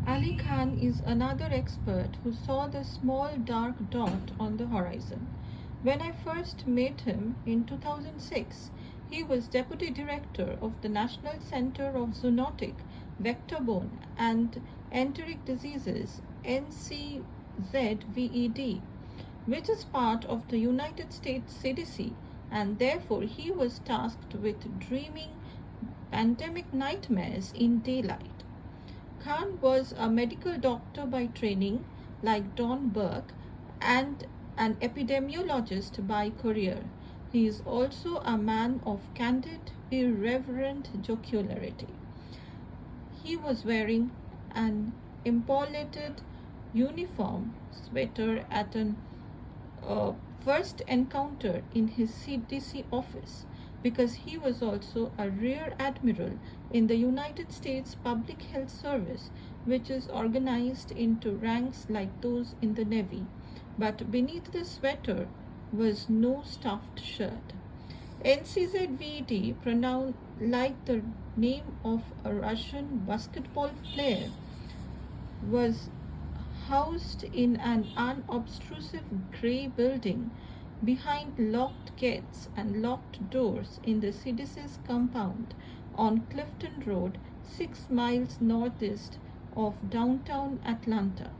Ali Khan is another expert who saw the small dark dot on the horizon. When I first met him in 2006, he was Deputy Director of the National Center of Zoonotic, Vector-borne and Enteric Diseases (NCZVED), which is part of the United States CDC, and therefore he was tasked with dreaming pandemic nightmares in daylight. Khan was a medical doctor by training, like Don Burke, and an epidemiologist by career. He is also a man of candid, irreverent jocularity. He was wearing an epauletted uniform sweater at an first encounter in his CDC office because he was also a rear admiral in the United States Public Health Service, which is organized into ranks like those in the Navy. But beneath the sweater was no stuffed shirt. NCZVD, pronounced like the name of a Russian basketball player, was housed in an unobtrusive grey building behind locked gates and locked doors in the CDC's compound on Clifton Road, 6 miles northeast of downtown Atlanta.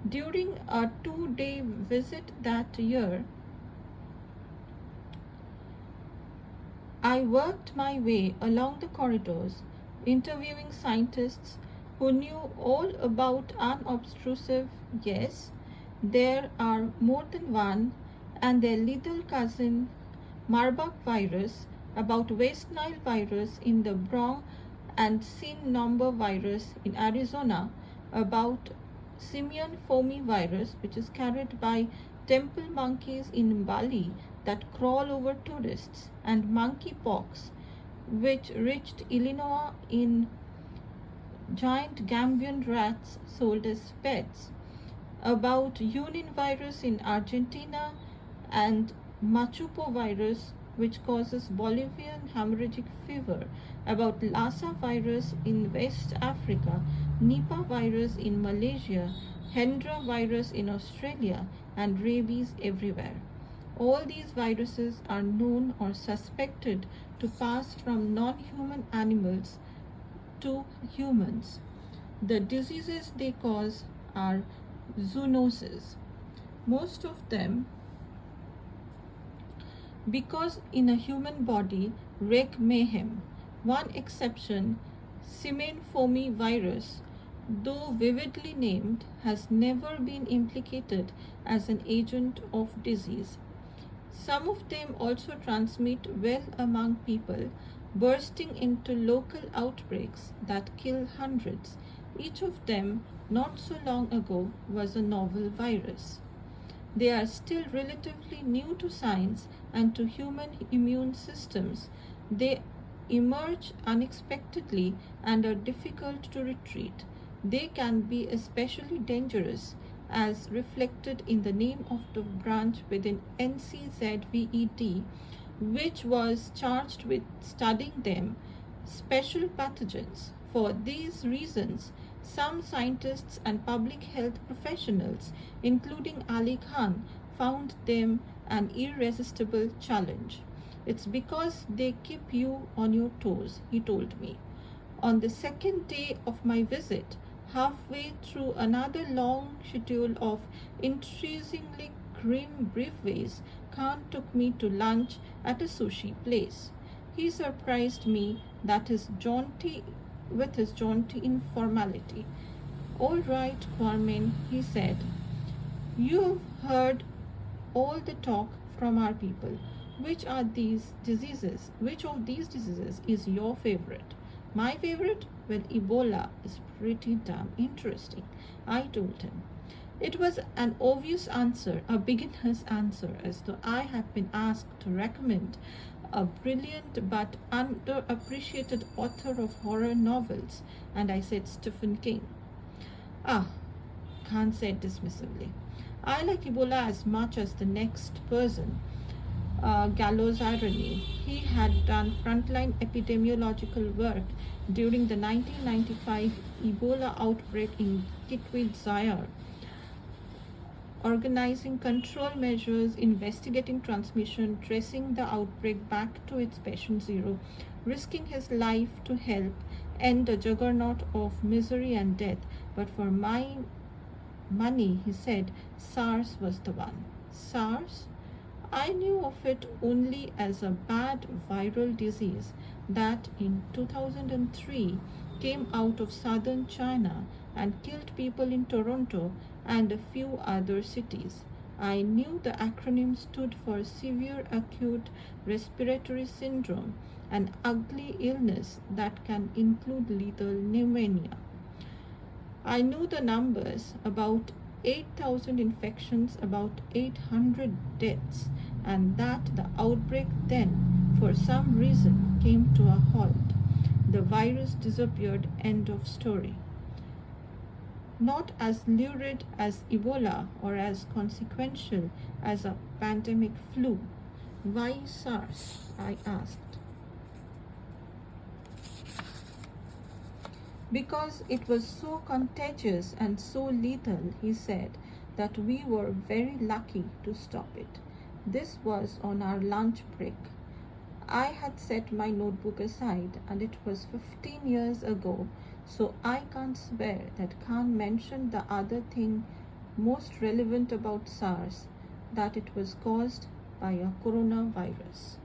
During a 2-day visit that year, I worked my way along the corridors, interviewing scientists who knew all about unobtrusive, yes, there are more than one, and their little cousin Marburg virus, about West Nile virus in the Bronx and Sin number virus in Arizona, about simian foamy virus, which is carried by temple monkeys in Bali that crawl over tourists, and monkeypox, which reached Illinois in giant Gambian rats sold as pets, about Yunin virus in Argentina, and Machupo virus, which causes Bolivian hemorrhagic fever, about Lassa virus in West Africa, Nipah virus in Malaysia, Hendra virus in Australia, and rabies everywhere. All these viruses are known or suspected to pass from non-human animals to humans. The diseases they cause are zoonoses. Most of them, because in a human body, wreak mayhem. One exception, simian foamy virus, though vividly named, has never been implicated as an agent of disease. Some of them also transmit well among people, bursting into local outbreaks that kill hundreds. Each of them, not so long ago, was a novel virus. They are still relatively new to science and to human immune systems. They emerge unexpectedly and are difficult to retreat. They can be especially dangerous, as reflected in the name of the branch within NCZVED, which was charged with studying them, special pathogens. For these reasons, some scientists and public health professionals, including Ali Khan, found them an irresistible challenge. It's because they keep you on your toes, he told me. On the second day of my visit, halfway through another long schedule of increasingly grim briefways, Khan took me to lunch at a sushi place. He surprised me with his jaunty informality. "All right, Kwame," he said. "You've heard all the talk from our people. Which of these diseases is your favorite?" "My favorite? Well, Ebola is pretty damn interesting," I told him. It was an obvious answer, a beginner's answer, as though I had been asked to recommend a brilliant but underappreciated author of horror novels, and I said Stephen King. "Ah," Khan said dismissively, "I like Ebola as much as the next person. gallows irony. He had done frontline epidemiological work during the 1995 Ebola outbreak in Kikwit, Zaire, organizing control measures, investigating transmission, tracing the outbreak back to its patient zero, risking his life to help end a juggernaut of misery and death. But for my money, he said, SARS was the one. SARS? I knew of it only as a bad viral disease that in 2003 came out of southern China and killed people in Toronto and a few other cities. I knew the acronym stood for Severe Acute Respiratory Syndrome, an ugly illness that can include lethal pneumonia. I knew the numbers: about 8,000 infections, about 800 deaths, and that the outbreak then, for some reason, came to a halt. The virus disappeared, end of story. Not as lurid as Ebola or as consequential as a pandemic flu. Why SARS? I asked. Because it was so contagious and so lethal, he said, that we were very lucky to stop it. This was on our lunch break. I had set my notebook aside, and it was 15 years ago, so I can't swear that Khan mentioned the other thing most relevant about SARS, that it was caused by a coronavirus.